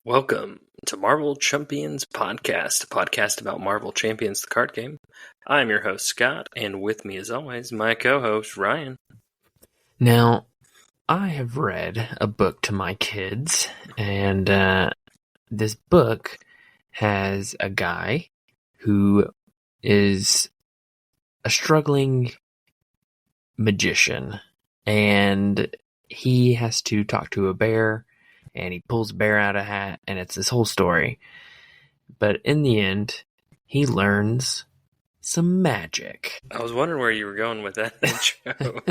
Welcome to Marvel Champions Podcast, a podcast about Marvel Champions, the card game. I'm your host, Scott, and with me, as always, my co-host, Ryan. Now, I have read a book to my kids, and this book has a guy who is a struggling magician, and he has to talk to a bear, and he pulls a bear out of a hat, and it's this whole story. But in the end, he learns some magic. I was wondering where you were going with that intro.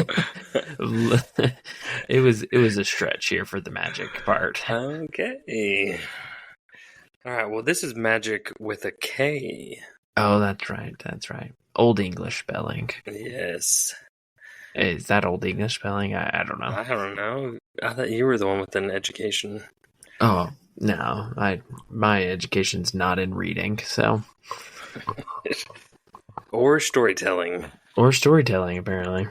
It was a stretch here for the magic part. Okay. All right, well, this is magic with a K. Oh, that's right. Old English spelling. Yes. Is that Old English spelling? I don't know. I don't know. I thought you were the one with an education. Oh, no. My education's not in reading, so. Or storytelling. Or storytelling, apparently.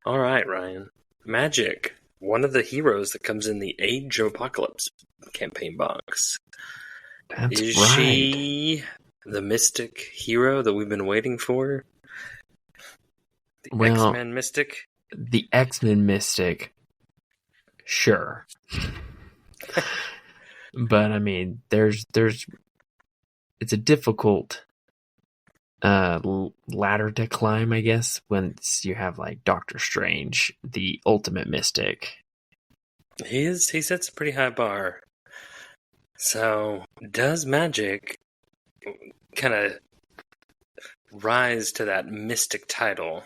All right, Ryan. Magik, one of the heroes that comes in the Age of Apocalypse campaign box. That's Is right. she the mystic hero that we've been waiting for? The X-Men mystic? The X-Men mystic, sure. But, I mean, it's a difficult ladder to climb, I guess, once you have, like, Doctor Strange, the ultimate mystic. He sets a pretty high bar. So, does Magik kind of rise to that mystic title?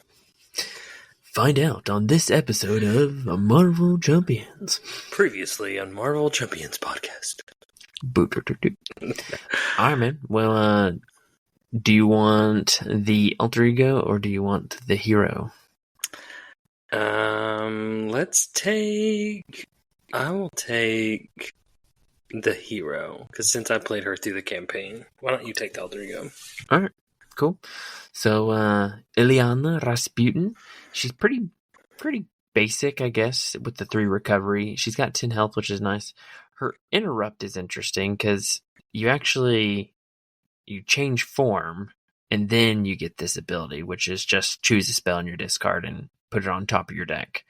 Find out on this episode of Marvel Champions. Previously on Marvel Champions Podcast. Alright, man. Well, do you want the alter ego or do you want the hero? I will take the hero, because since I played her through the campaign, why don't you take the alter ego? Alright, cool. So, Ilyana Rasputin, she's pretty basic, I guess, with the 3 recovery. She's got 10 health, which is nice. Her interrupt is interesting, because you change form, and then you get this ability, which is just choose a spell in your discard and put it on top of your deck.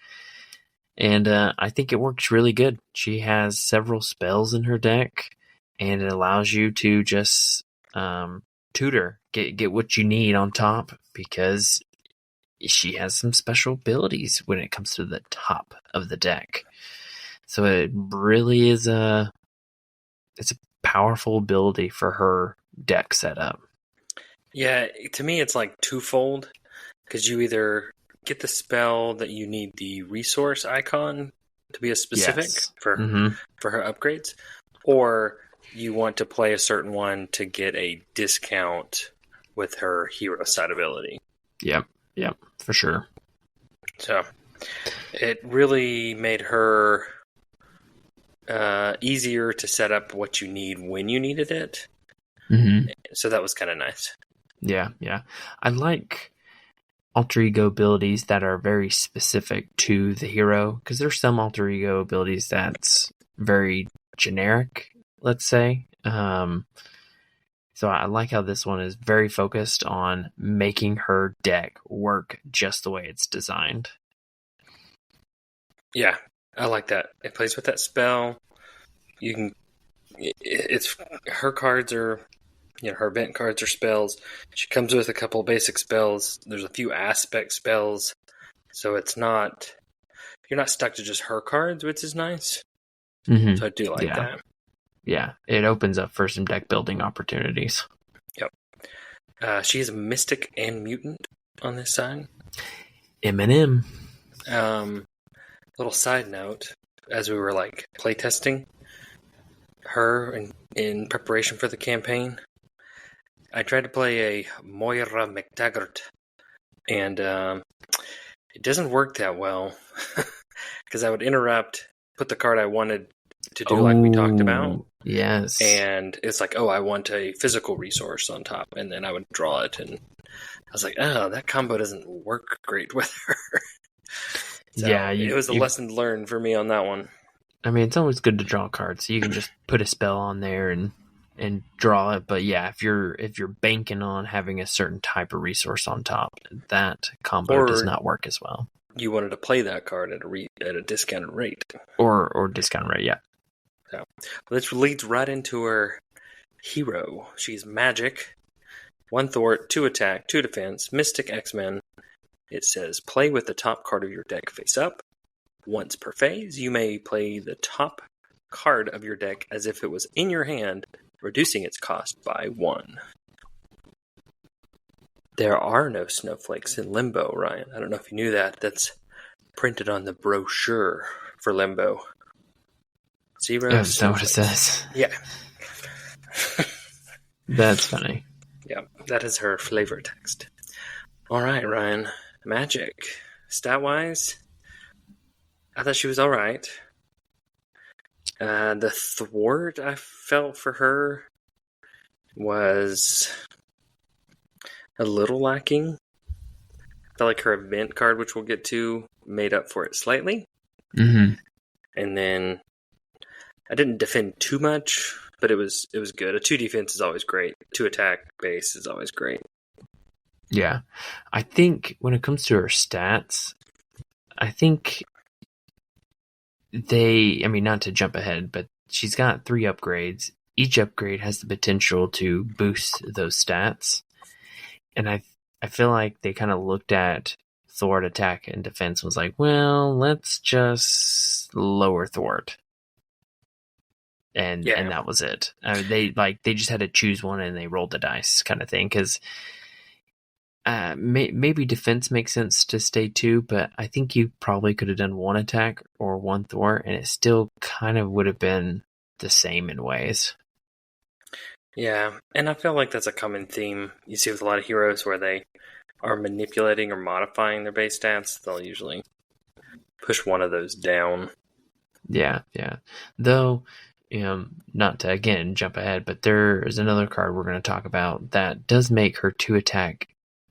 And I think it works really good. She has several spells in her deck, and it allows you to just tutor, get what you need on top, because she has some special abilities when it comes to the top of the deck. So it really is it's a powerful ability for her deck setup. Yeah, to me it's like twofold, because you either get the spell that you need the resource icon to be a specific for her upgrades, or you want to play a certain one to get a discount with her hero side ability. Yep, for sure. So it really made her easier to set up what you need when you needed it. Mm-hmm. So that was kind of nice. Yeah. I like alter ego abilities that are very specific to the hero, because there's some alter ego abilities that's very generic, let's say. So I like how this one is very focused on making her deck work just the way it's designed. Yeah, I like that. It plays with that spell. It's her cards are, her event cards are spells. She comes with a couple of basic spells. There's a few aspect spells, so you're not stuck to just her cards, which is nice. Mm-hmm. So I do like that. Yeah, it opens up for some deck building opportunities. Yep. She is a mystic and mutant on this side. M&M. Little side note, as we were playtesting her in preparation for the campaign, I tried to play a Moira McTaggart, and it doesn't work that well, because I would interrupt, put the card I wanted to do like we talked about. Yes. And it's like, I want a physical resource on top, and then I would draw it, and I was like, that combo doesn't work great with her. So yeah, it was a lesson learned for me on that one. I mean, it's always good to draw cards, so you can just put a spell on there and draw it. But yeah, if you're banking on having a certain type of resource on top, that combo does Or not work as well. you wanted to play that card at a discounted rate. Or discount rate, yeah. So, this leads right into her hero. She's Magik. 1 thwart, 2 attack, 2 defense, Mystic X-Men. It says, play with the top card of your deck face up. Once per phase, you may play the top card of your deck as if it was in your hand, reducing its cost by 1. There are no snowflakes in Limbo, Ryan. I don't know if you knew that. That's printed on the brochure for Limbo. 0 Is that what it says? Yeah. That's funny. Yeah, that is her flavor text. All right, Ryan. Magik. Stat-wise, I thought she was all right. The thwart I felt for her was a little lacking. I felt like her event card, which we'll get to, made up for it slightly. Mm-hmm. And then I didn't defend too much, but it was good. A 2 defense is always great. 2 attack base is always great. Yeah. I think when it comes to her stats, I think not to jump ahead, but she's got 3 upgrades. Each upgrade has the potential to boost those stats. And I feel like they kind of looked at thwart, attack, and defense and was like, well, let's just lower thwart. And that was it. They just had to choose one and they rolled the dice kind of thing. Because maybe defense makes sense to stay 2, but I think you probably could have done 1 attack or 1 thwart, and it still kind of would have been the same in ways. Yeah, and I feel like that's a common theme you see with a lot of heroes where they are manipulating or modifying their base stats. They'll usually push one of those down. Yeah. Though, not to, again, jump ahead, but there is another card we're going to talk about that does make her 2 attack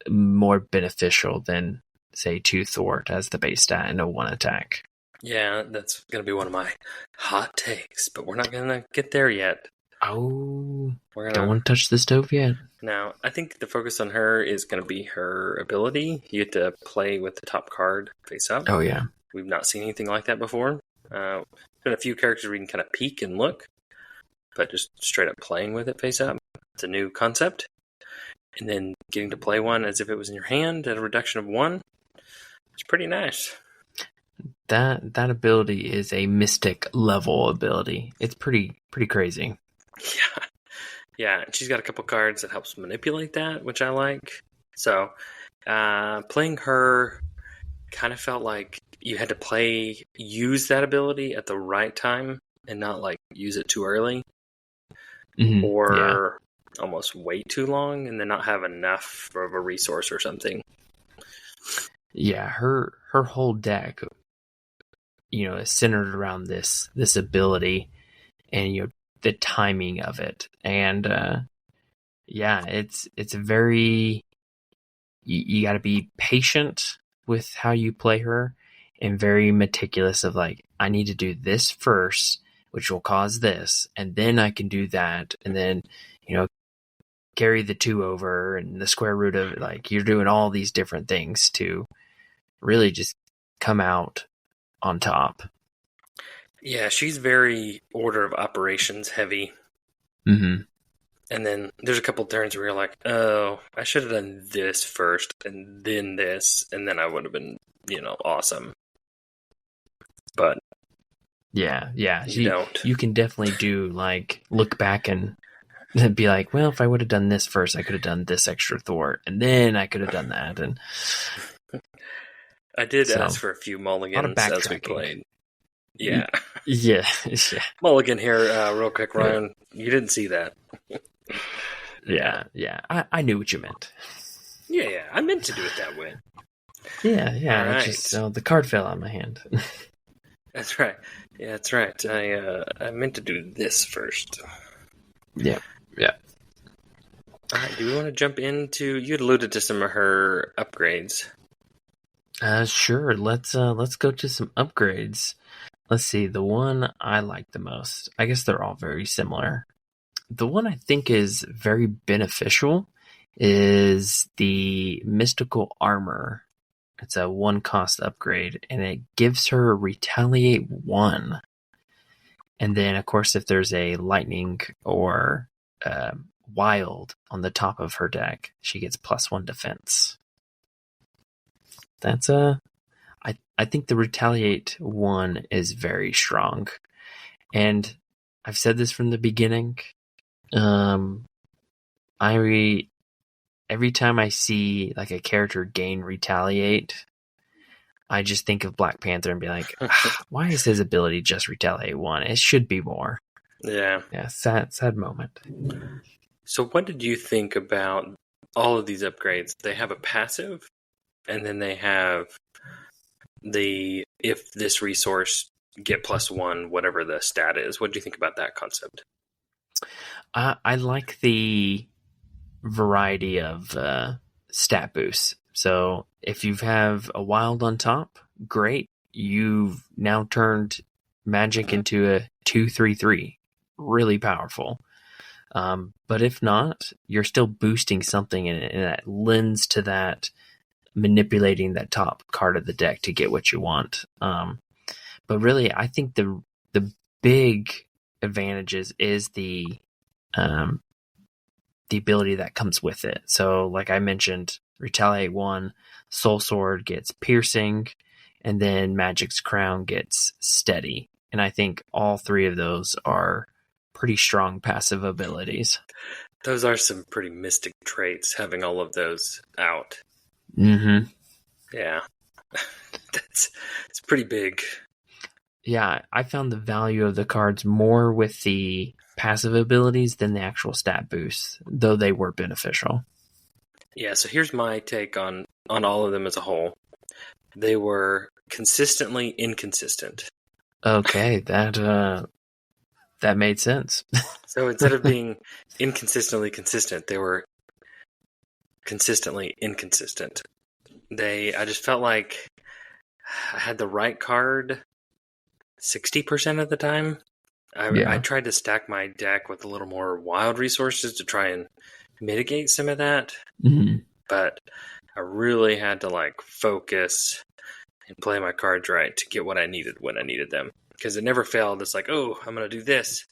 more beneficial than, say, 2 thwart as the base stat and a 1 attack. Yeah, that's going to be one of my hot takes, but we're not going to get there yet. Oh, don't want to touch the stove yet. Now, I think the focus on her is going to be her ability. You get to play with the top card face up. Oh, yeah. We've not seen anything like that before. There's been a few characters where you can kind of peek and look, but just straight up playing with it face up. It's a new concept. And then getting to play one as if it was in your hand at a reduction of 1. It's pretty nice. That ability is a mystic level ability. It's pretty crazy. Yeah. She's got a couple cards that helps manipulate that, which I like. So, playing her kind of felt like you had to use that ability at the right time and not like use it too early, or almost wait too long and then not have enough of a resource or something. Yeah, her whole deck, is centered around this ability and the timing of it. And it's a very, you got to be patient with how you play her and very meticulous of like, I need to do this first, which will cause this, and then I can do that, and then carry the 2 over and the square root of it. Like, you're doing all these different things to really just come out on top. Yeah, she's very order of operations heavy. Mm-hmm. And then there's a couple turns where you're like, oh, I should have done this first and then this, and then I would have been, awesome. But yeah, you don't. You can definitely do like look back and be like, well, if I would have done this first, I could have done this extra thwart, and then I could have done that. And I did ask for a few mulligans as we played. Yeah. Yeah. Mulligan here, real quick, Ryan. You didn't see that. Yeah. I knew what you meant. Yeah. I meant to do it that way. Yeah. Right. Just the card fell out of my hand. That's right. Yeah, that's right. I meant to do this first. Yeah. All right. Do we want to jump into? You had alluded to some of her upgrades. Sure. Let's go to some upgrades. let's see, the one I like the most, I guess they're all very similar. The one I think is very beneficial is the Mystical Armor. It's a 1 cost upgrade, and it gives her Retaliate 1. And then, of course, if there's a Lightning or Wild on the top of her deck, she gets +1 defense. That's I think the Retaliate 1 is very strong. And I've said this from the beginning. Every time I see like a character gain Retaliate, I just think of Black Panther and be like, why is his ability just Retaliate 1? It should be more. Yeah. Yeah, sad moment. So what did you think about all of these upgrades? They have a passive, and then they have the if this resource get +1, whatever the stat is. What do you think about that concept? I like the variety of stat boosts. So if you have a wild on top, great. You've now turned Magik into a 2/3/3. Really powerful. But if not, you're still boosting something and that lends to that manipulating that top card of the deck to get what you want. But really, I think the big advantages is the ability that comes with it. So, like I mentioned, Retaliate 1, Soul Sword gets Piercing, and then Magic's Crown gets Steady. And I think all three of those are pretty strong passive abilities. Those are some pretty mystic traits, having all of those out. Mm-hmm. Yeah. It's pretty big. Yeah, I found the value of the cards more with the passive abilities than the actual stat boosts, though they were beneficial. Yeah, so here's my take on all of them as a whole. They were consistently inconsistent. Okay, that made sense. So instead of being inconsistently consistent, they were consistently inconsistent. I just felt like I had the right card 60% of the time. I tried to stack my deck with a little more wild resources to try and mitigate some of that. Mm-hmm. But I really had to focus and play my cards right to get what I needed when I needed them. Because it never failed. It's like, oh, I'm going to do this.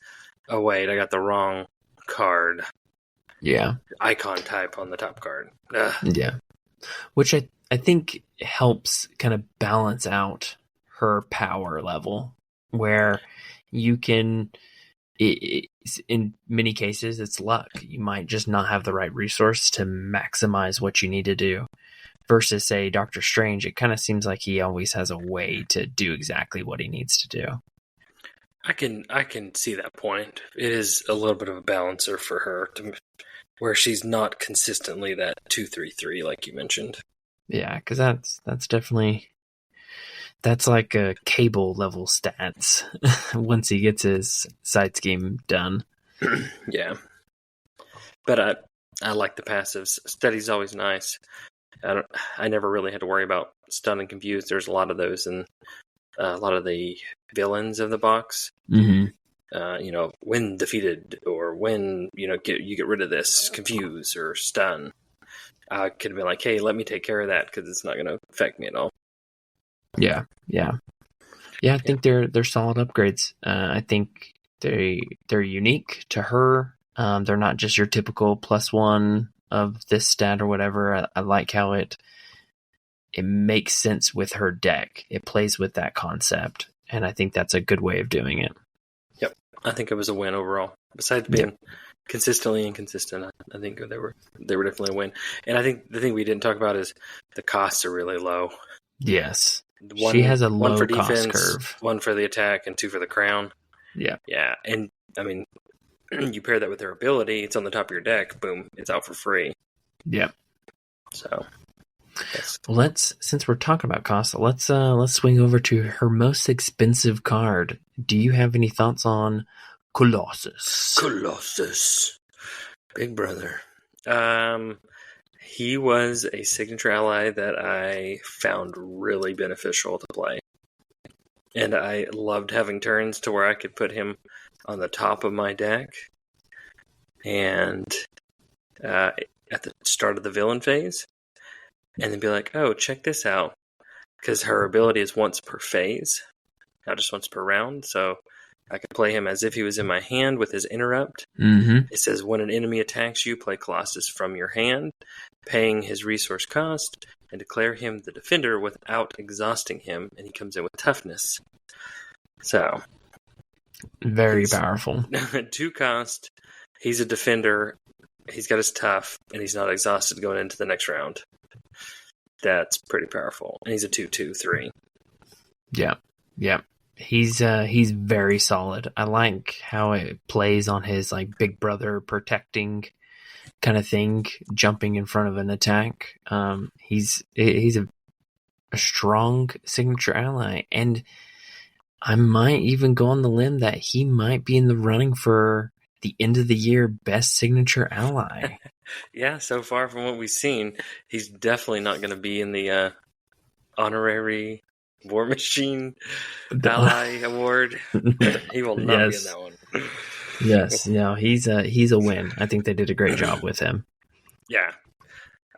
Oh, wait, I got the wrong card. Yeah. Icon type on the top card. Ugh. Yeah. Which I think helps kind of balance out her power level, where you can, in many cases, it's luck. You might just not have the right resource to maximize what you need to do. Versus, say, Doctor Strange, it kind of seems like he always has a way to do exactly what he needs to do. I can see that point. It is a little bit of a balancer for her, where she's not consistently that 2/3/3 like you mentioned. Yeah, because that's definitely, that's like a Cable level stats once he gets his side scheme done. Yeah, but I like the passives. Steady's always nice. I never really had to worry about stun and confuse. There's a lot of those in a lot of the villains of the box. Mm-hmm. When defeated, or when you get rid of this, confuse or stun. I could have been like, hey, let me take care of that because it's not going to affect me at all. Yeah. I think they're solid upgrades. I think they're unique to her. They're not just your typical +1 of this stat or whatever. I like how it makes sense with her deck. It plays with that concept, and I think that's a good way of doing it. Yep, I think it was a win overall. Besides being consistently inconsistent, I think they were definitely a win. And I think the thing we didn't talk about is the costs are really low. Yes, she has a low for cost defense, curve. 1 for the attack, and 2 for the crown. Yeah, and I mean, you pair that with her ability, it's on the top of your deck, boom, it's out for free. Yep. So, yes. Well, since we're talking about cost, let's swing over to her most expensive card. Do you have any thoughts on Colossus? Big brother. He was a signature ally that I found really beneficial to play. And I loved having turns to where I could put him on the top of my deck. And at the start of the villain phase. And then be like, oh, check this out. Because her ability is once per phase, not just once per round. So I could play him as if he was in my hand with his interrupt. Mm-hmm. It says, when an enemy attacks you, play Colossus from your hand, paying his resource cost, and declare him the defender without exhausting him, and he comes in with toughness. So, Very powerful. 2 cost, he's a defender, he's got his tough, and he's not exhausted going into the next round. That's pretty powerful. And he's a 2/2/3. Yeah. He's very solid. I like how it plays on his like big brother protecting kind of thing, jumping in front of an attack. He's a strong signature ally, and I might even go on the limb that he might be in the running for the end of the year best signature ally. Yeah, so far from what we've seen, he's definitely not going to be in the honorary War Machine Ally Award. He will not be in that one. Yes, no, he's a win. I think they did a great job with him. Yeah,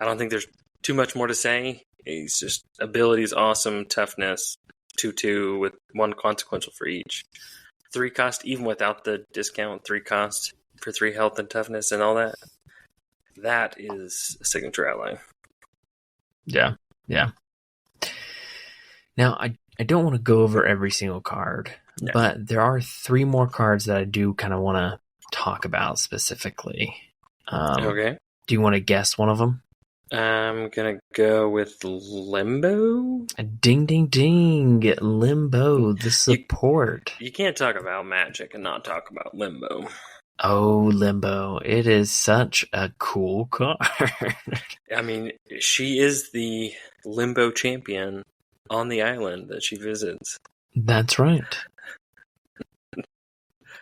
I don't think there's too much more to say. He's just abilities awesome, toughness 2/2 with 1 consequential for each. 3 cost, even without the discount, 3 cost for 3 health and toughness and all that. That is a signature ally. Yeah. Now, I don't want to go over every single card, but there are 3 more cards that I do kind of want to talk about specifically. Okay. Do you want to guess one of them? I'm going to go with Limbo. Ding, ding, ding. Limbo, the support. You can't talk about Magik and not talk about Limbo. Oh, Limbo. It is such a cool card. I mean, she is the Limbo champion on the island that she visits. That's right.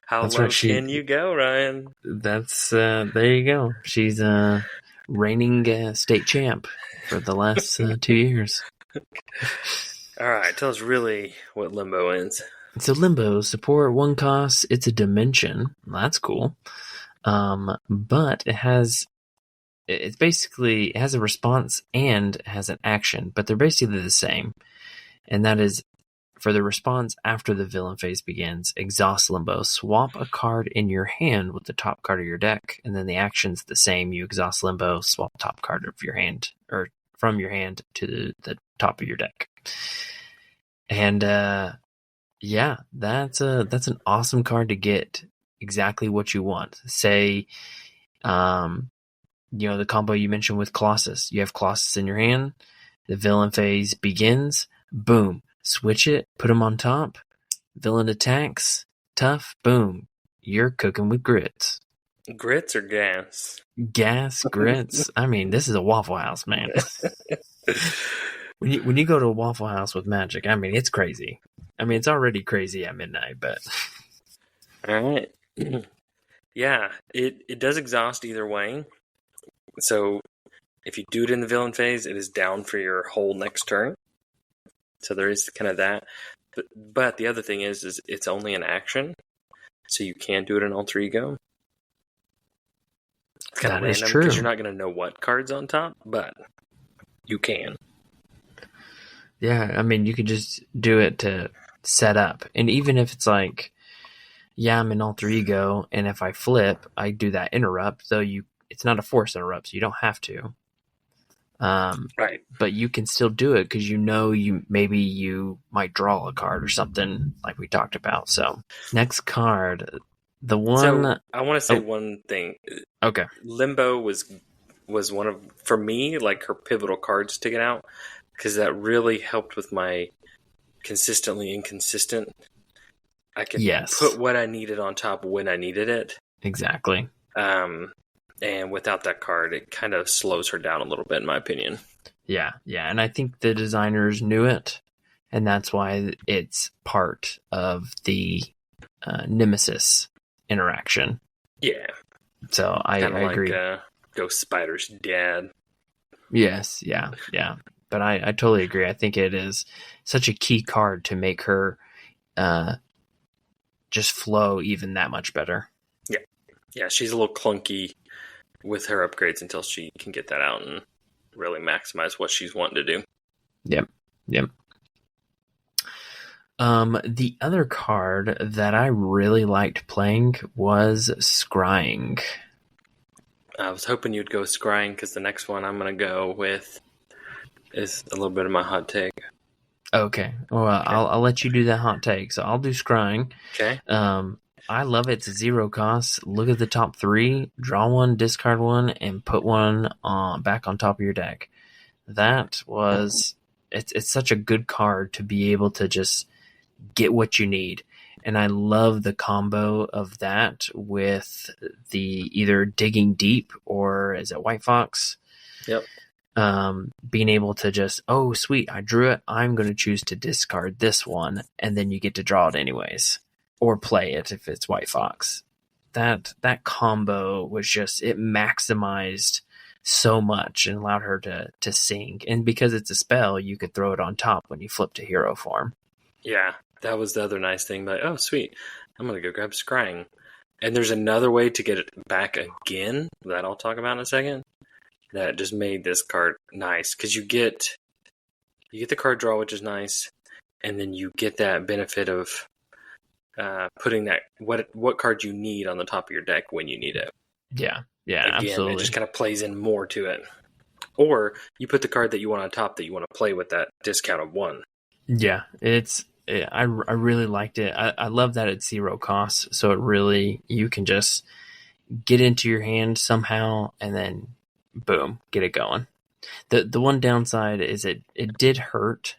How low can you go, Ryan? That's, there you go. She's reigning state champ for the last 2 years. All right, tell us really what Limbo is. So Limbo, support 1 cost, it's a dimension. That's cool. But it has a response and it has an action, but they're basically the same. And that is, for the response after the villain phase begins, exhaust Limbo. Swap a card in your hand with the top card of your deck, and then the action's the same. You exhaust Limbo, swap top card of your hand, or from your hand to the top of your deck. And yeah, that's an awesome card to get exactly what you want. Say, the combo you mentioned with Colossus. You have Colossus in your hand, the villain phase begins, boom. Switch it, put him on top, villain attacks, tough, boom. You're cooking with grits. Grits or gas? Gas, grits. I mean, this is a Waffle House, man. When you go to a Waffle House with Magik, I mean, it's crazy. I mean, it's already crazy at midnight, but... All right. Yeah, it does exhaust either way. So if you do it in the villain phase, it is down for your whole next turn. So there is kind of that. But the other thing is it's only an action. So you can't do it in Alter Ego. It's kind of random because you're not going to know what card's on top, but you can. Yeah, I mean, you could just do it to set up. And even if it's like, yeah, I'm in Alter Ego, and if I flip, I do that interrupt, though it's not a force interrupt, so you don't have to. Right. But you can still do it because you might draw a card or something like we talked about. So next card, the one. So I want to say one thing. Okay. Limbo was one of, for me, like her pivotal cards sticking out because that really helped with my consistently inconsistent. I could put what I needed on top when I needed it. Exactly. And without that card, it kind of slows her down a little bit, in my opinion. Yeah. And I think the designers knew it, and that's why it's part of the Nemesis interaction. Yeah. So I agree. Like Ghost Spider's dad. Yes, yeah. But I totally agree. I think it is such a key card to make her just flow even that much better. Yeah, she's a little clunky with her upgrades until she can get that out and really maximize what she's wanting to do. Yep. The other card that I really liked playing was Scrying. I was hoping you'd go Scrying because the next one I'm going to go with is a little bit of my hot take. Okay. Well, okay. I'll let you do that hot take. So I'll do Scrying. Okay. I love it. It's 0 cost. Look at the top 3, draw 1, discard 1, and put 1 back on top of your deck. That was it's such a good card to be able to just get what you need. And I love the combo of that with the either digging deep or is it White Fox? Yep. Being able to just, oh sweet, I drew it, I'm going to choose to discard this one, and then you get to draw it anyways. Or play it if it's White Fox. That combo was just, it maximized so much and allowed her to sink. And because it's a spell, you could throw it on top when you flip to hero form. Yeah, that was the other nice thing. Like, oh, sweet, I'm going to go grab Scrying. And there's another way to get it back again that I'll talk about in a second that just made this card nice. Because you get the card draw, which is nice, and then you get that benefit of putting that what card you need on the top of your deck when you need it. Yeah, Again, absolutely. It just kind of plays in more to it. Or you put the card that you want on top that you want to play with that discount of 1. Yeah, I really liked it. I love that it's 0 cost, so it really, you can just get into your hand somehow and then boom, get it going. The one downside is it did hurt.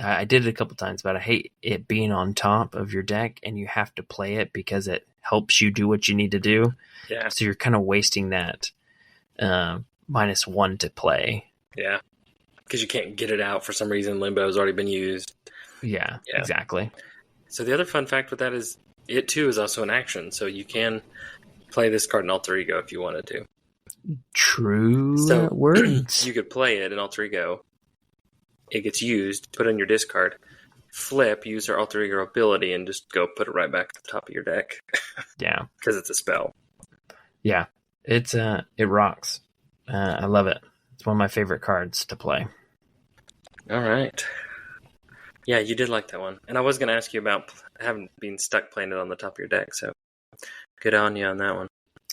I did it a couple times, but I hate it being on top of your deck and you have to play it because it helps you do what you need to do. Yeah. So you're kind of wasting that -1 to play. Yeah. Because you can't get it out for some reason. Limbo has already been used. Yeah, exactly. So the other fun fact with that is it too is also an action. So you can play this card in Alter Ego if you wanted to. True words. You could play it in Alter Ego. It gets used, put on your discard, flip, use our Alter Ego ability, and just go put it right back at the top of your deck. Yeah. Because it's a spell. Yeah. It rocks. I love it. It's one of my favorite cards to play. All right. Yeah, you did like that one. And I was going to ask you about having been stuck playing it on the top of your deck, so good on you on that one.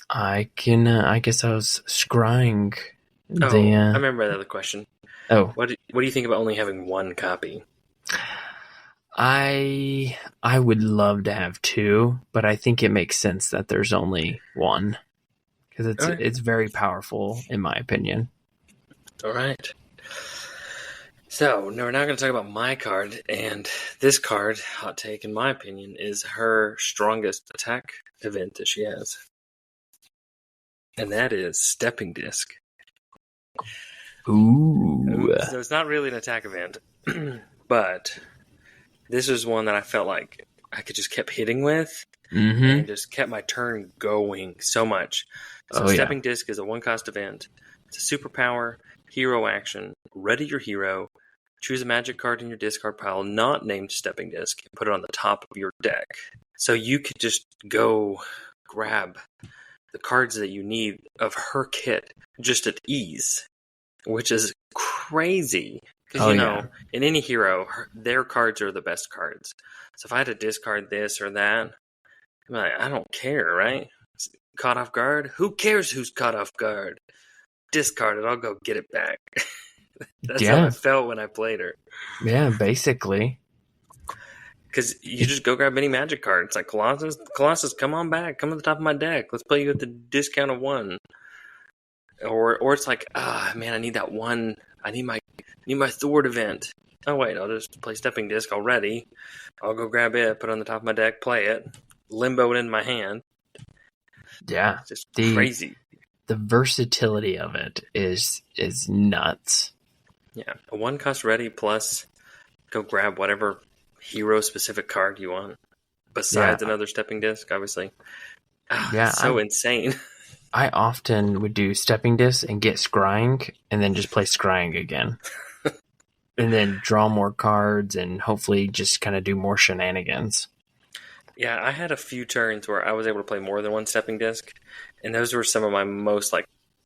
I guess I was scrying. I remember that other question. Oh. What do you think about only having 1 copy? I would love to have 2, but I think it makes sense that there's only 1. Because it's very powerful, in my opinion. All right. So, we're now going to talk about my card, and this card, hot take in my opinion, is her strongest attack event that she has. And that is Stepping Disc. Ooh. So it's not really an attack event, but this is one that I felt like I could just kept hitting with and just kept my turn going so much. So Stepping Disc is a 1-cost event. It's a superpower, hero action, ready your hero, choose a magic card in your discard pile not named Stepping Disc, and put it on the top of your deck. So you could just go grab the cards that you need of her kit just at ease, which is crazy. Because, in any hero, their cards are the best cards. So if I had to discard this or that, I'm like, I don't care, right? Caught off guard? Who cares who's caught off guard? Discard it, I'll go get it back. That's how I felt when I played her. Yeah, basically. Because you just go grab any magic card. It's like, Colossus, come on back. Come to the top of my deck. Let's play you at the discount of 1. Or it's like, man, I need that one. I need my Thwart event. Oh, wait, I'll just play Stepping Disc already. I'll go grab it, put it on the top of my deck, play it, limbo it in my hand. Yeah. It's just crazy. The versatility of it is nuts. Yeah, a 1-cost ready plus go grab whatever hero-specific card you want. Besides another Stepping Disc, obviously. So insane. I often would do Stepping Disc and get Scrying, and then just play Scrying again. and then draw more cards and hopefully just kind of do more shenanigans. Yeah, I had a few turns where I was able to play more than one stepping disc, and those were some of my most like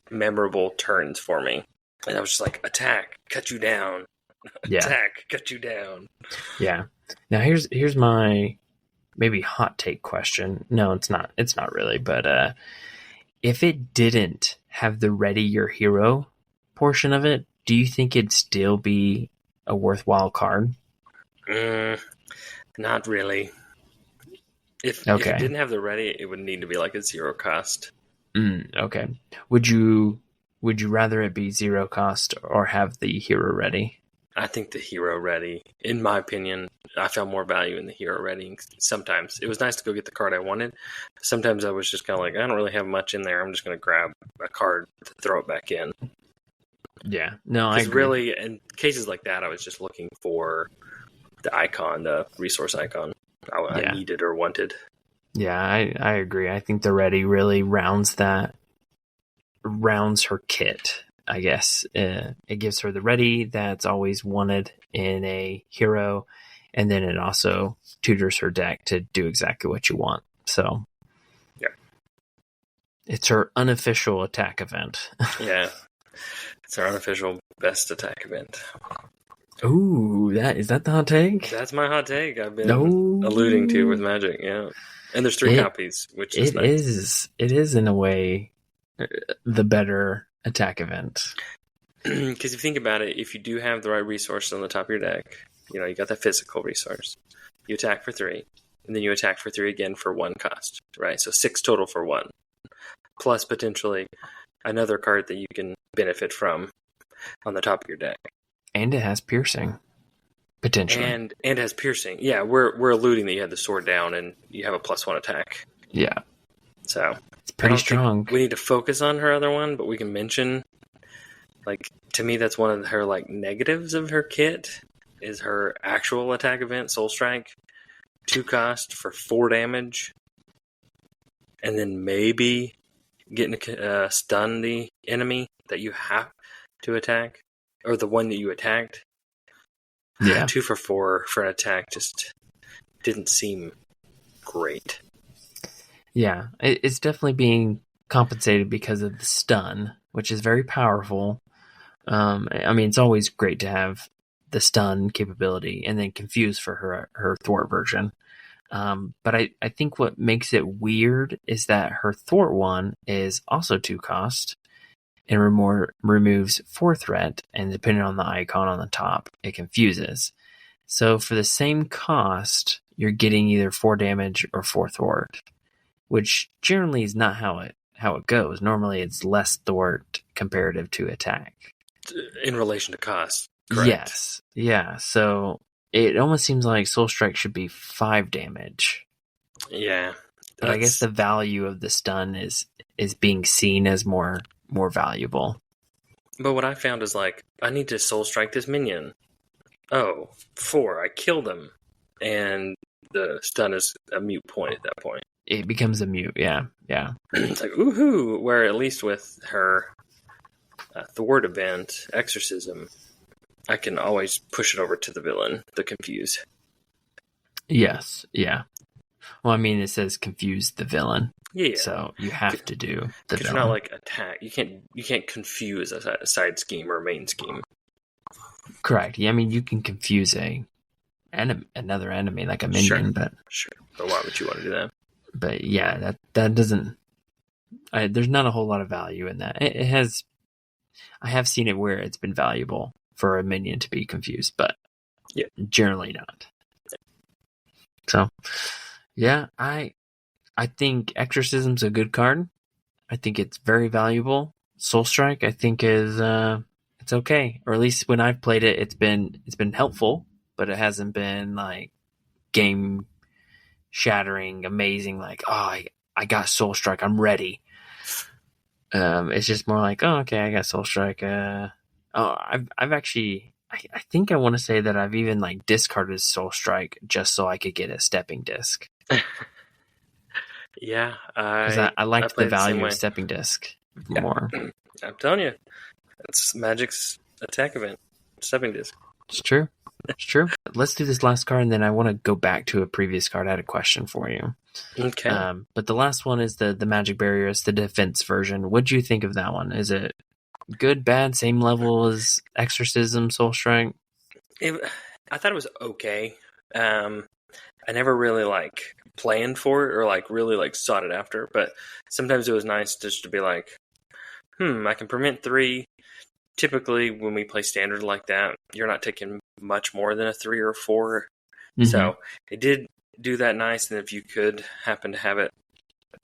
memorable turns for me. And I was just like, attack, cut you down, Yeah. attack, cut you down. Yeah. Now here's my maybe hot take question. No, it's not. It's not really. But if it didn't have the ready your hero portion of it, do you think it'd still be a worthwhile card? Not really. If it didn't have the ready, it would need to be like a 0 cost. Okay. Would you rather it be 0 cost or have the hero ready? I think the hero ready, in my opinion, I found more value in the hero ready. Sometimes it was nice to go get the card I wanted. Sometimes I was just kind of like, I don't really have much in there. I'm just going to grab a card to throw it back in. Yeah, no, I agree. Really, in cases like that, I was just looking for the icon, the resource icon I needed or wanted. Yeah, I agree. I think the ready really rounds her kit, I guess. It gives her the ready that's always wanted in a hero, and then it also tutors her deck to do exactly what you want. So, yeah, it's her unofficial attack event. Yeah, it's our unofficial best attack event. Ooh, is that the hot take? That's my hot take. I've been alluding to with Magik. Yeah, and there's 3 copies, which is nice. It is in a way the better attack event. Because if you think about it, if you do have the right resources on the top of your deck, you got that physical resource. You attack for 3, and then you attack for 3 again for 1 cost, right? So 6 total for 1, plus potentially another card that you can benefit from on the top of your deck. And it has piercing, potentially. And it has piercing. Yeah, we're alluding that you had the sword down and you have a +1 attack. Yeah. So it's pretty strong. We need to focus on her other one, but we can mention, like, to me, that's one of her like negatives of her kit is her actual attack event, Soul Strike, 2 cost for 4 damage, and then maybe getting to stun the enemy that you have to attack, or the one that you attacked. Yeah. 2 for 4 for an attack just didn't seem great. Yeah, it's definitely being compensated because of the stun, which is very powerful. I mean, it's always great to have the stun capability and then confuse for her thwart version. But I think what makes it weird is that her thwart one is also 2 cost and removes 4 threat, and depending on the icon on the top, it confuses. So for the same cost, you're getting either 4 damage or 4 thwart, which generally is not how it goes. Normally, it's less thwart comparative to attack. In relation to cost, correct? Yes. Yeah, so it almost seems like Soul Strike should be 5 damage. Yeah. But I guess the value of the stun is being seen as more valuable. But what I found is, like, I need to Soul Strike this minion. Oh, 4, I killed him. And the stun is a mute point at that point. It becomes a mute, yeah. It's like, woohoo! Where at least with her thwart event, Exorcism, I can always push it over to the villain, the confuse. Yes, yeah. Well, I mean, it says confuse the villain. Yeah. So you have to do the villain. You're not like attack. You can't confuse a side scheme or a main scheme. Correct. Yeah, I mean, you can confuse another enemy, like a minion, but why would you want to do that? But yeah, that doesn't. There's not a whole lot of value in that. It has. I have seen it where it's been valuable for a minion to be confused, but generally not. So, yeah, I think Exorcism's a good card. I think it's very valuable. Soul Strike, I think, is it's okay, or at least when I've played it, it's been helpful, but it hasn't been like game shattering, amazing. Like, oh, I got Soul Strike, I'm ready. It's just more like, oh, okay, I got Soul Strike. I've actually, I think I want to say that I've even like discarded Soul Strike just so I could get a stepping disc. Yeah, I liked the value of stepping disc more. I'm telling you, it's Magik's attack event, stepping disc. It's true. It's true. Let's do this last card, and then I want to go back to a previous card. I had a question for you. Okay. But the last one is the Magic Barrier. It's the defense version. What do you think of that one? Is it good, bad, same level as Exorcism, Soul Strike? I thought it was okay. I never really planned for it or really sought it after, but sometimes it was nice just to be like, I can prevent 3. Typically, when we play standard like that, you're not taking much more than a 3 or a 4. Mm-hmm. So it did do that nice, and if you could happen to have it,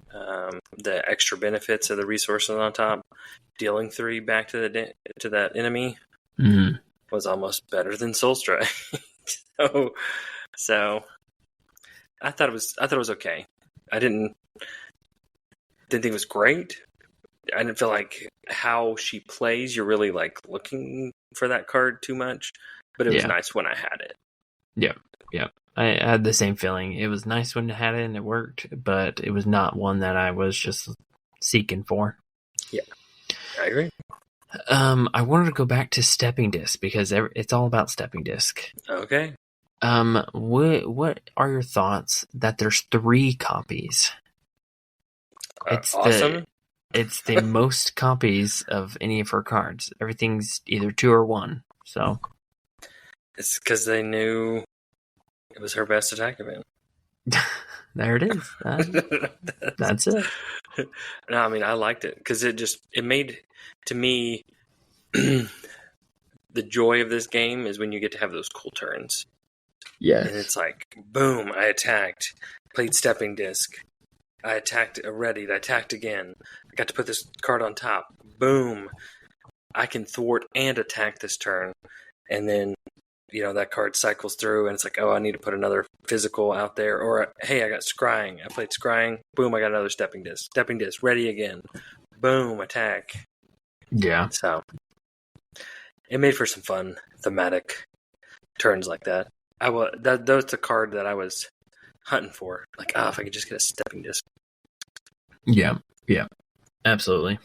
the extra benefits of the resources on top, dealing 3 back to that enemy was almost better than Soul Strike. so I thought it was okay. I didn't think it was great. I didn't feel like how she plays, you're really looking for that card too much, but it was nice when I had it. Yeah. I had the same feeling. It was nice when I had it and it worked, but it was not one that I was just seeking for. Yeah, I agree. I wanted to go back to Stepping Disc because it's all about Stepping Disc. Okay. What are your thoughts that there's 3 copies? It's awesome. It's the most copies of any of her cards. Everything's either 2 or 1. So it's because they knew it was her best attack event. There it is. That's it. No, I mean, I liked it because it made, to me, the joy of this game is when you get to have those cool turns. Yeah. And it's like, boom, I attacked, played Stepping Disc. I attacked, readied, I attacked again. I got to put this card on top. Boom. I can thwart and attack this turn. And then, that card cycles through and it's like, oh, I need to put another physical out there. Or, hey, I got Scrying. I played Scrying. Boom, I got another Stepping Disc. Stepping Disc, ready again. Boom, attack. Yeah. So, it made for some fun, thematic turns like that. That was the card that I was hunting for. Like, if I could just get a Stepping Disc. Yeah. Absolutely.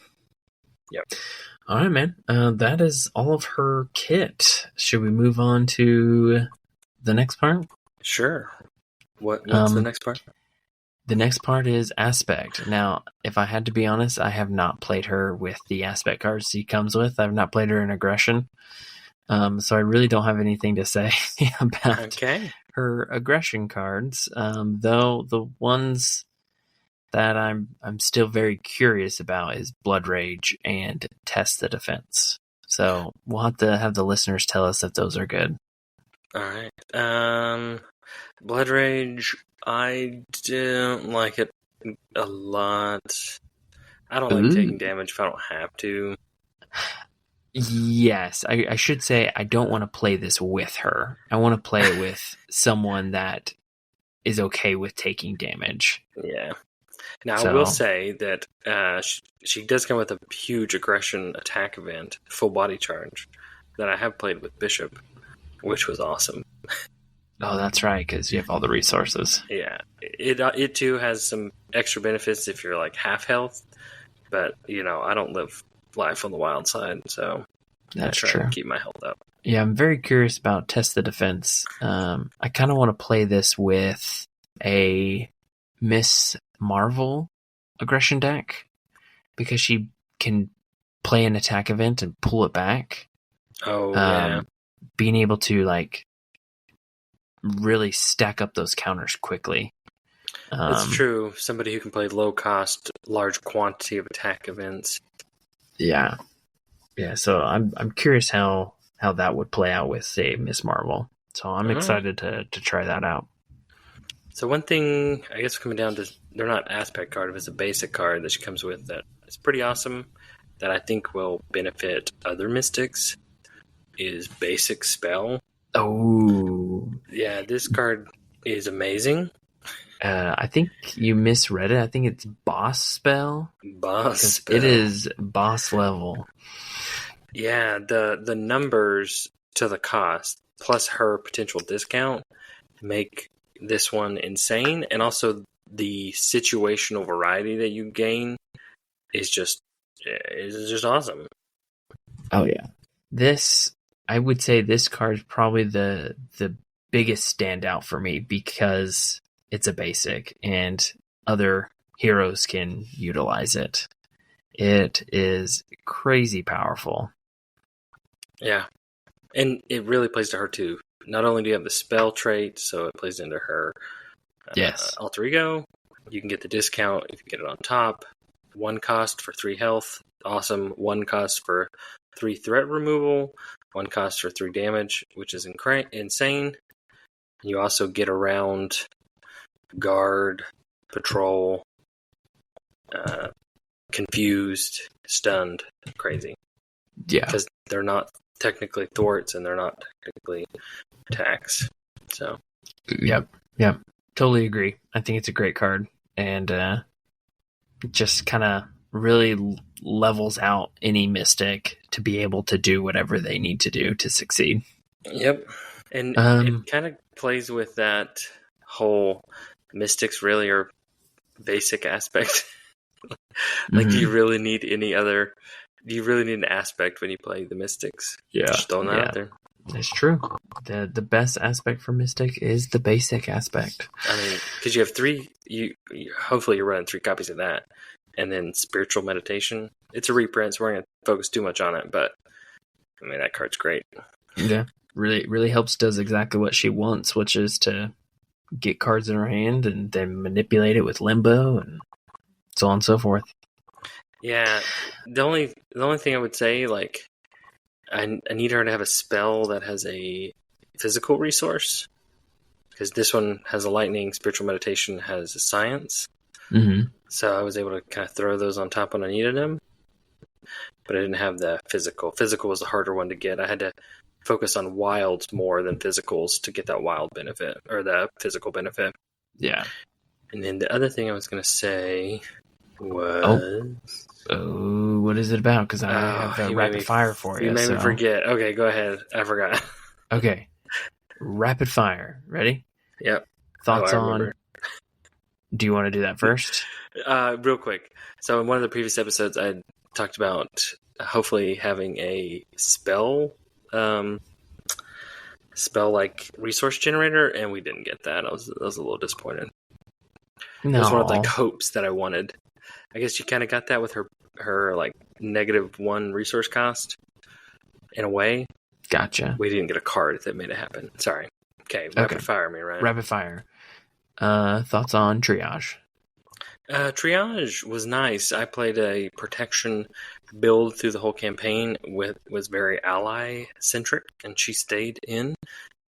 Yep. All right, man. That is all of her kit. Should we move on to the next part? Sure. What's the next part? The next part is Aspect. Now, if I had to be honest, I have not played her with the Aspect cards she comes with. I've not played her in Aggression. So I really don't have anything to say about her Aggression cards. Though the ones that I'm still very curious about is Blood Rage and Test the Defense. So we'll have to have the listeners tell us if those are good. All right. Blood Rage, I don't like it a lot. I don't like taking damage if I don't have to. Yes, I should say I don't want to play this with her. I want to play it with someone that is okay with taking damage. Yeah. Now, I will say that she does come with a huge aggression attack event, full body charge, that I have played with Bishop, which was awesome. Oh, that's right, because you have all the resources. Yeah. It too has some extra benefits if you're half health, but, I don't live life on the wild side, so that's I try true. to keep my health up. Yeah, I'm very curious about Test the Defense. I kind of want to play this with a Miss Marvel aggression deck because she can play an attack event and pull it back. Oh, yeah. Being able to really stack up those counters quickly. That's true. Somebody who can play low cost, large quantity of attack events. Yeah. So I'm curious how that would play out with, say, Miss Marvel. So I'm excited to try that out. So one thing, I guess coming down to, they're not aspect card, but it's a basic card that she comes with that is pretty awesome, that I think will benefit other mystics, is Basic Spell. Oh. Yeah, this card is amazing. I think you misread it. I think it's Boss Spell. Boss Spell. It is boss level. Yeah, the numbers to the cost, plus her potential discount, make this one insane, and also the situational variety that you gain is just awesome. Oh yeah, this I would say this card is probably the biggest standout for me because it's a basic and other heroes can utilize it. It is crazy powerful. Yeah. And it really plays to her too. Not only do you have the spell trait, so it plays into her alter ego, you can get the discount if you get it on top. 1 cost for 3 health. Awesome. 1 cost for 3 threat removal. 1 cost for 3 damage, which is insane. You also get around guard, patrol, confused, stunned, crazy. Yeah. Because they're not technically thwarts and they're not technically attacks. So. Yep. Totally agree. I think it's a great card. And just kind of really levels out any mystic to be able to do whatever they need to do to succeed. Yep. And it kind of plays with that whole mystics really are basic aspect. Like, do you really need an aspect when you play the mystics? Yeah. Just throwing that out there. It's true. The best aspect for mystic is the basic aspect. I mean, because you have 3, hopefully you're running 3 copies of that. And then spiritual meditation. It's a reprint, so we're going to focus too much on it, but I mean, that card's great. Yeah. Really helps, does exactly what she wants, which is to get cards in her hand and then manipulate it with limbo and so on and so forth. Yeah. The only thing I would say, like, I need her to have a spell that has a physical resource. Because this one has a lightning, spiritual meditation has a science. Mm-hmm. So I was able to kind of throw those on top when I needed them. But I didn't have the physical. Physical was the harder one to get. I had to focus on wilds more than physicals to get that wild benefit, or the physical benefit. Yeah. And then the other thing I was going to say was... Oh, what is it about? Because I have a rapid fire for you. You made me forget. Okay, go ahead. I forgot. Okay. Rapid fire. Ready? Yep. Thoughts on... Do you want to do that first? Real quick. So in one of the previous episodes, I talked about hopefully having a spell like resource generator, and we didn't get that. I was a little disappointed. No. It was one of like hopes that I wanted. I guess you kind of got that with her like -1 resource cost in a way. Gotcha. We didn't get a card that made it happen. Sorry. Okay, rapid fire me, right? Rapid fire. Thoughts on triage? Triage was nice. I played a protection build through the whole campaign. Was very ally centric, and she stayed in.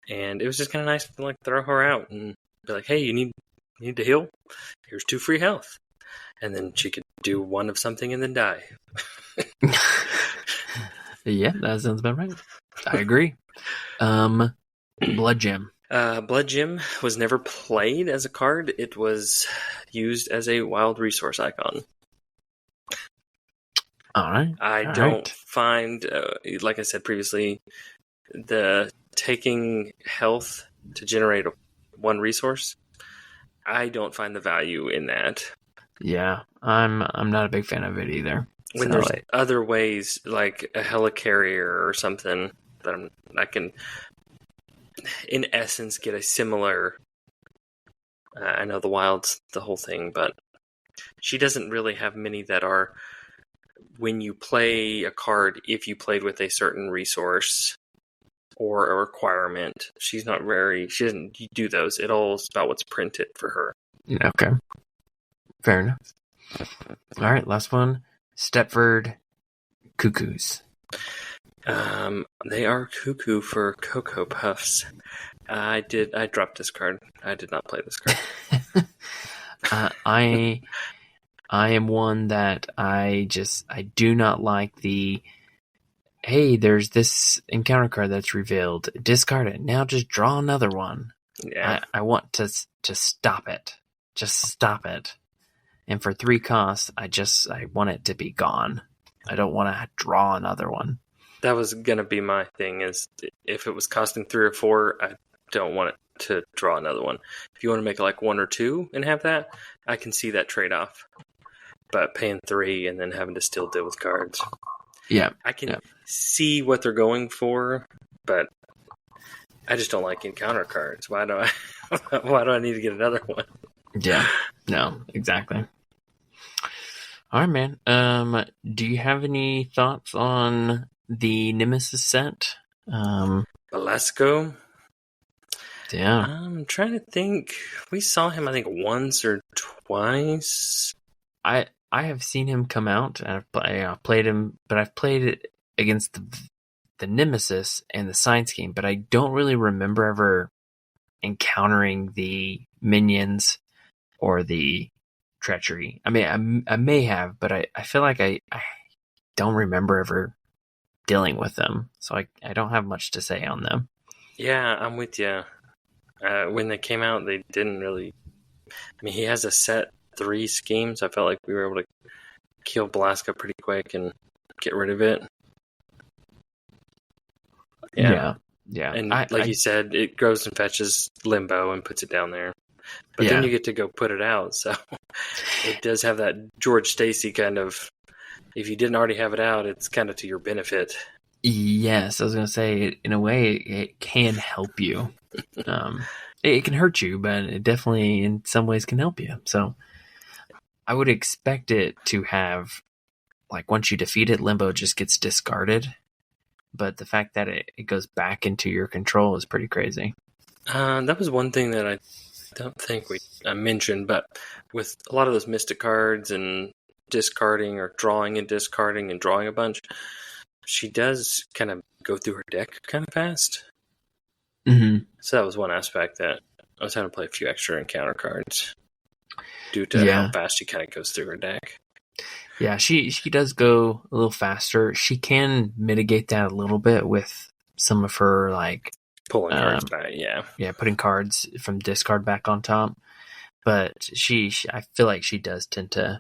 And it was just kind of nice to like throw her out and be like, "Hey, you need to heal? Here's 2 free health," and then she could do 1 of something and then die. Yeah, that sounds about right. I agree. Blood Gem. Blood Gem was never played as a card. It was used as a wild resource icon. All right. I don't find, like I said previously, the taking health to generate 1 resource, I don't find the value in that. Yeah, I'm not a big fan of it either. When there's other ways, like a helicarrier or something, that I can, in essence, get a similar... I know the wild's the whole thing, but she doesn't really have many that are... When you play a card, if you played with a certain resource or a requirement, she doesn't do those. It's all about what's printed for her. Okay. Fair enough. All right, last one. Stepford Cuckoos. They are cuckoo for Cocoa Puffs. I dropped this card. I did not play this card. I am one that I do not like the, hey, there's this encounter card that's revealed. Discard it. Now just draw another one. Yeah. I want to stop it. Just stop it. And for 3 costs, I want it to be gone. I don't want to draw another one. That was going to be my thing, is if it was costing 3 or 4, I don't want it to draw another one. If you want to make it like 1 or 2 and have that, I can see that trade-off. But paying 3 and then having to still deal with cards. Yeah. I can see what they're going for, but I just don't like encounter cards. Why do I need to get another one? Yeah. No, exactly. All right, man. Do you have any thoughts on the Nemesis set? Velasco? Yeah. I'm trying to think. We saw him, I think, once or twice. I have seen him come out, and I've played him, but I've played it against the Nemesis and the Science Game, but I don't really remember ever encountering the minions or the treachery. I mean, I may have, but I feel like I don't remember ever dealing with them, so I don't have much to say on them. Yeah, I'm with you. When they came out, they didn't really... I mean, he has a set 3 schemes. I felt like we were able to kill Velasco pretty quick and get rid of it. Yeah. And you said, it goes and fetches Limbo and puts it down there. But then you get to go put it out, so it does have that George Stacy kind of... If you didn't already have it out, it's kind of to your benefit. Yes, I was going to say, in a way, it can help you. It can hurt you, but it definitely, in some ways, can help you. So I would expect it to have, like, once you defeat it, Limbo just gets discarded. But the fact that it goes back into your control is pretty crazy. That was one thing that I don't think I mentioned, but with a lot of those Mystic cards and discarding or drawing and discarding and drawing a bunch, she does kind of go through her deck kind of fast. Mm-hmm. So that was one aspect that I was having to play a few extra encounter cards due to how fast she kind of goes through her deck. Yeah, she does go a little faster. She can mitigate that a little bit with some of her, like, pulling cards back. Yeah, putting cards from discard back on top. But I feel like she does tend to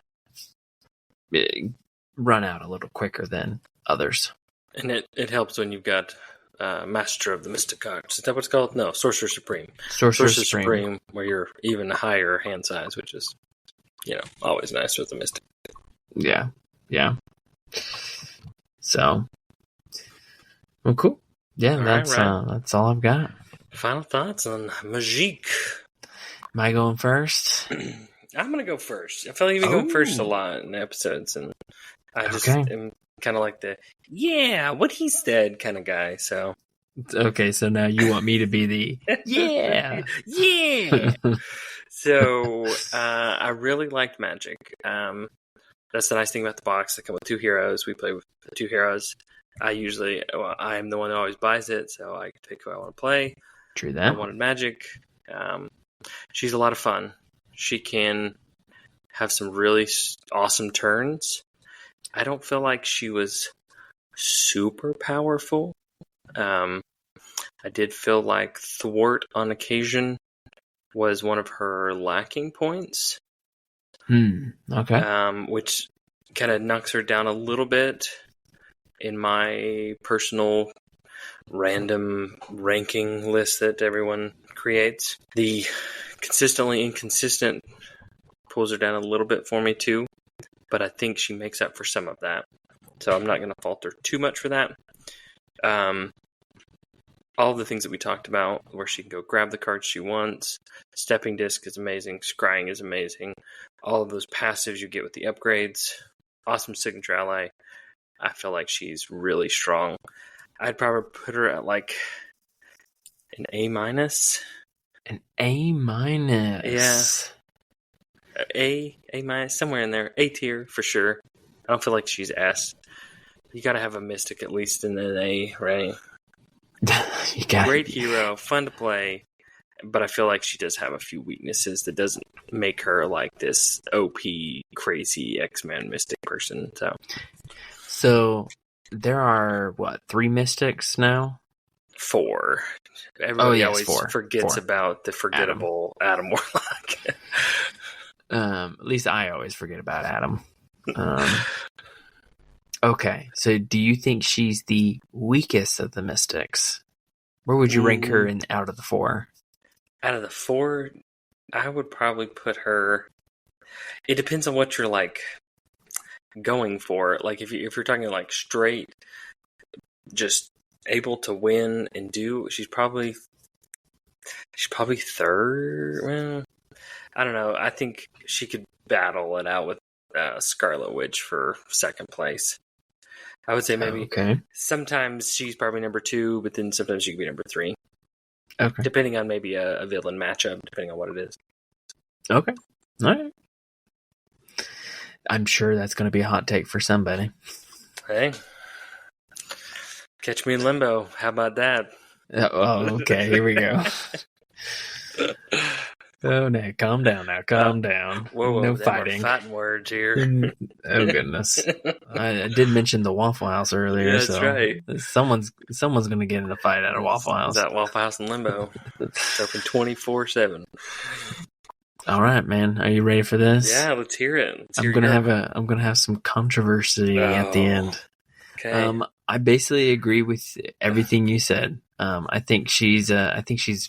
run out a little quicker than others. And it helps when you've got Master of the Mystic cards. Is that what it's called? No, Sorcerer Supreme. Sorcerer Supreme, where you're even higher hand size, which is, always nice with the Mystic. Yeah. So, well, cool. Yeah, that's all I've got. Final thoughts on Magik. Am I going first? I'm going to go first. I feel like you've been going first a lot in episodes, and I just am kind of like the, what he said kind of guy, so. Okay, so now you want me to be the, yeah! So, I really liked Magik. That's the nice thing about the box. They come with 2 heroes. We play with the 2 heroes. I'm the one who always buys it, so I can pick who I want to play. True that. I wanted Magik. She's a lot of fun. She can have some really awesome turns. I don't feel like she was super powerful. I did feel like Thwart on occasion was one of her lacking points. Okay. Which kind of knocks her down a little bit in my personal random ranking list that everyone creates. The consistently inconsistent pulls her down a little bit for me too, but I think she makes up for some of that. So I'm not going to fault her too much for that. All of the things that we talked about, where she can go grab the cards she wants, Stepping Disc is amazing, Scrying is amazing, all of those passives you get with the upgrades, awesome signature ally. I feel like she's really strong. I'd probably put her at like an A-. An A-. Yeah. A-, somewhere in there. A tier for sure. I don't feel like she's S. You gotta have a Mystic at least in an A, right? Great hero, fun to play, but I feel like she does have a few weaknesses that doesn't make her like this OP, crazy X-Men Mystic person. So there are, 3 Mystics now? 4. Everybody always forgets 4. about the forgettable Adam Warlock. At least I always forget about Adam. Okay, so do you think she's the weakest of the Mystics? Where would you rank her out of the 4? Out of the 4, I would probably put her... It depends on what you're, like, going for. Like, if you're talking, like, straight, just able to win and do, she's probably third. Well, I don't know. I think she could battle it out with Scarlet Witch for second place. I would say maybe sometimes she's probably number 2, but then sometimes she could be number 3. Okay. Depending on maybe a villain matchup, depending on what it is. Okay. All right. I'm sure that's going to be a hot take for somebody. Hey. Catch me in limbo. How about that? Oh, okay. Here we go. Oh, no. Calm down now. Calm down. Whoa, no fighting. Fighting words here. Oh, goodness. I did mention the Waffle House earlier. Yeah, that's right. Someone's going to get in a fight at a Waffle House. That Waffle House in Limbo. It's open 24/7. All right, man. Are you ready for this? Yeah, let's hear it. I'm gonna have some controversy at the end. Okay. I basically agree with everything you said. I think she's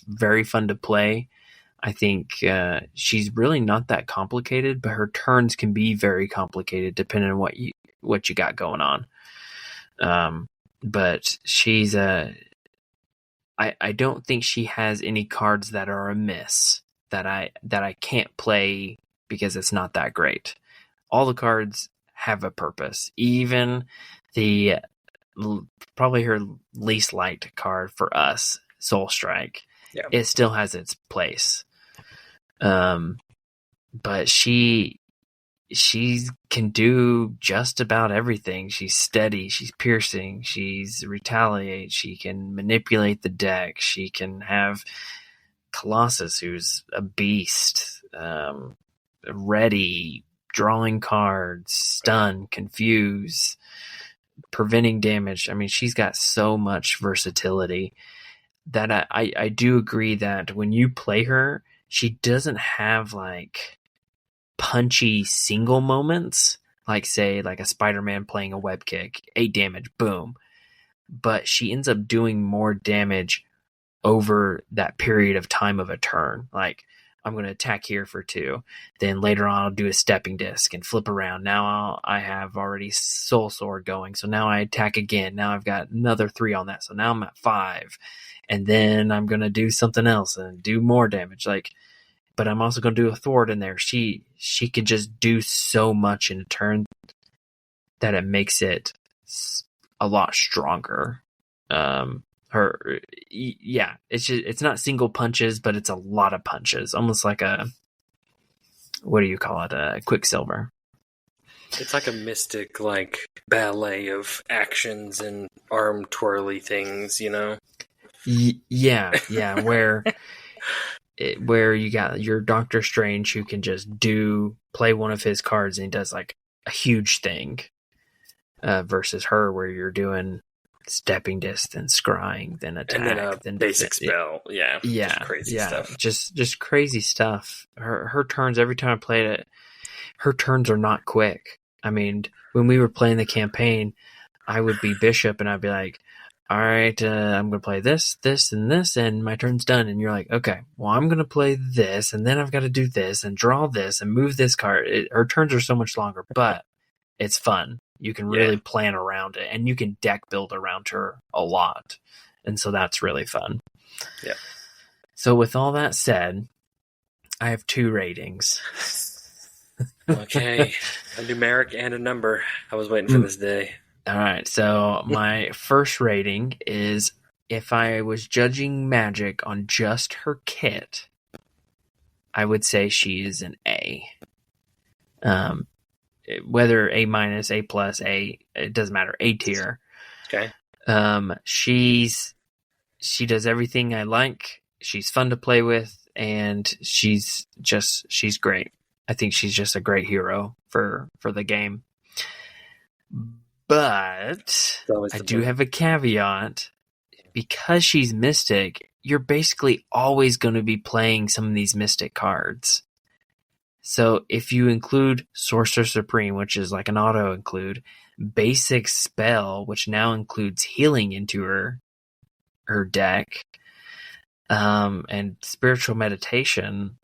very fun to play. I think she's really not that complicated, but her turns can be very complicated depending on what you got going on. But she's I don't think she has any cards that are amiss that I can't play because it's not that great. All the cards have a purpose. Even the probably her least liked card for us, Soul Strike. Yeah. It still has its place. But she can do just about everything. She's steady, she's piercing, she's retaliate, she can manipulate the deck, she can have Colossus, who's a beast, ready, drawing cards, stun, confuse, preventing damage. I mean, she's got so much versatility that I do agree that when you play her, she doesn't have like punchy single moments, like say like a Spider-Man playing a web kick, 8 damage, boom. But she ends up doing more damage over that period of time of a turn. Like, I'm going to attack here for 2. Then later on, I'll do a stepping disc and flip around. Now I have already Soul Sword going. So now I attack again. Now I've got another 3 on that. So now I'm at 5. And then I'm going to do something else and do more damage. Like, but I'm also going to do a thwart in there. She can just do so much in a turn that it makes it a lot stronger. It's not single punches, but it's a lot of punches, almost like a Quicksilver. It's like a mystic, like ballet of actions and arm twirly things, you know. Where you got your Doctor Strange who can just play one of his cards and he does like a huge thing, versus her where you're doing stepping disc, then scrying, then attack, and then basic spell. Just crazy stuff. Just crazy stuff. Her turns, every time I played it, her turns are not quick. I mean, when we were playing the campaign, I would be Bishop and I'd be like, all right, I'm going to play this, this, and this, and my turn's done. And you're like, okay, well, I'm going to play this, and then I've got to do this, and draw this, and move this card. Her turns are so much longer, but it's fun. You can really plan around it, and you can deck build around her a lot. And so that's really fun. Yeah. So with all that said, I have 2 ratings. Okay. A numeric and a number. I was waiting for this day. All right. So my first rating is, if I was judging Magik on just her kit, I would say she is an A. Whether A-, A+, A, it doesn't matter. A tier. Okay. She does everything I like. She's fun to play with, and she's great. I think she's just a great hero for the game. But I do have a caveat. Because she's Mystic, you're basically always going to be playing some of these Mystic cards. So if you include Sorcerer Supreme, which is like an auto include, Basic Spell, which now includes healing into her deck, and Spiritual Meditation,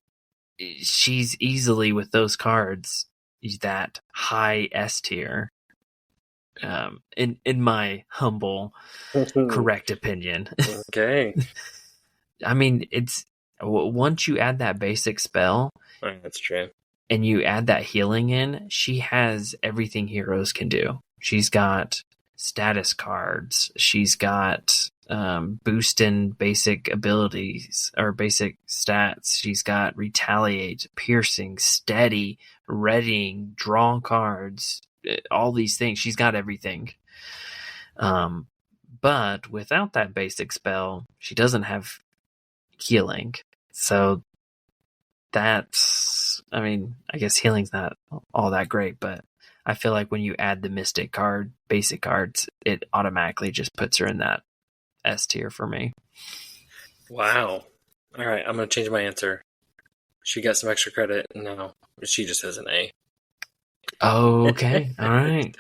she's easily, with those cards, that high S tier. In my humble, correct opinion. Okay. I mean, it's once you add that basic spell, That's true. and you add that healing in, she has everything heroes can do. She's got status cards. She's got boosting basic abilities or basic stats. She's got retaliate, piercing, steady, readying, draw cards, all these things. She's got everything. But without that basic spell, she doesn't have healing. So that's, I mean, I guess healing's not all that great, but I feel like when you add the Mystic card, basic cards, it automatically just puts her in that S tier for me. Wow. All right, I'm going to change my answer. She got some extra credit. No, she just has an A. Okay, all right.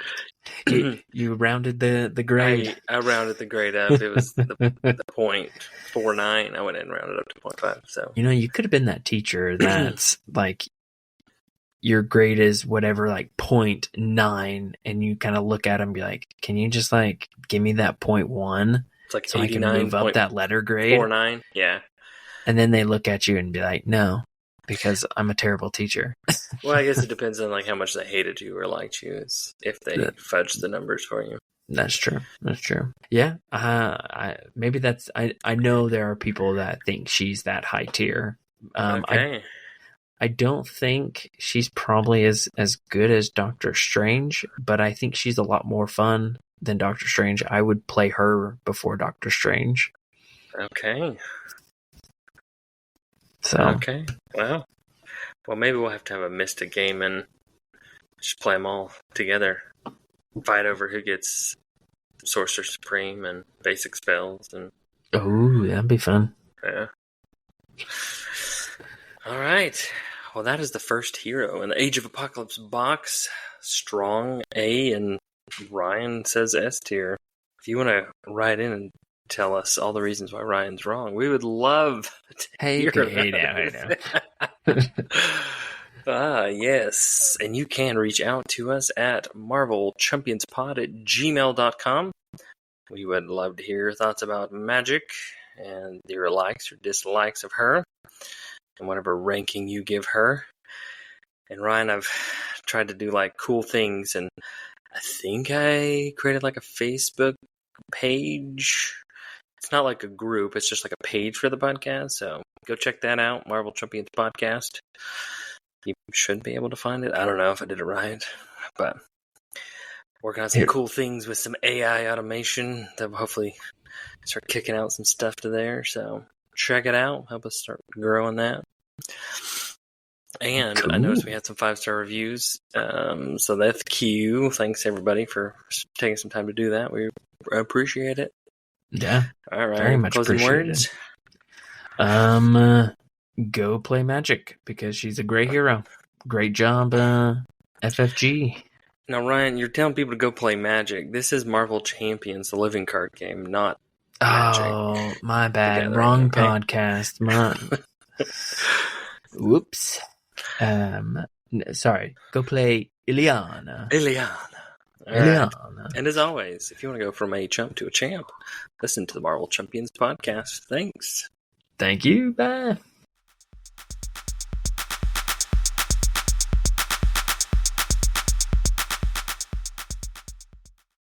You rounded the grade. I rounded the grade up. It was the 0.49. I went in and rounded up to 0.5. So you could have been that teacher that's like your grade is whatever, like 0.9, and you kind of look at them and be like, "Can you just like give me that 0.1 it's like so I can move up that letter grade?" 49. Yeah. And then they look at you and be like, "No, because I'm a terrible teacher." Well, I guess it depends on like how much they hated you or liked you. It's if they fudged the numbers for you. That's true. That's true. Yeah. Maybe that's. I know there are people that think she's that high tier. Okay. I don't think she's probably as good as Doctor Strange, but I think she's a lot more fun than Doctor Strange. I would play her before Doctor Strange. Okay. So. Okay. Wow. Well, maybe we'll have to have a Mystic game and just play them all together. Fight over who gets Sorcerer Supreme and basic spells. And oh, that'd be fun. Yeah. All right. Well, that is the first hero in the Age of Apocalypse box. Strong A, and Ryan says S tier. If you want to write in and tell us all the reasons why Ryan's wrong, we would love to hear I know. Yes. And you can reach out to us at marvelchampionspod@gmail.com. We would love to hear your thoughts about Magik and your likes or dislikes of her and whatever ranking you give her. And Ryan, I've tried to do like cool things, and I think I created like a Facebook page. It's not like a group, it's just like a page for the podcast, so go check that out, Marvel Champions Podcast. You should be able to find it. I don't know if I did it right, but working on some cool things with some AI automation that will hopefully start kicking out some stuff to there, so check it out, help us start growing that. And cool. I noticed we had some 5-star reviews, so that's Q. Thanks everybody for taking some time to do that. We appreciate it. Yeah. All right. Very much Closing appreciated. Words. Go play Magik because she's a great hero. Great job, FFG. Now, Ryan, you're telling people to go play Magik. This is Marvel Champions, the living card game, not Magic. Oh, my bad. Wrong podcast. Whoops. Sorry. Go play Ileana. Right. And as always, if you want to go from a chump to a champ, listen to the Marvel Champions podcast. Thanks. Thank you. Bye.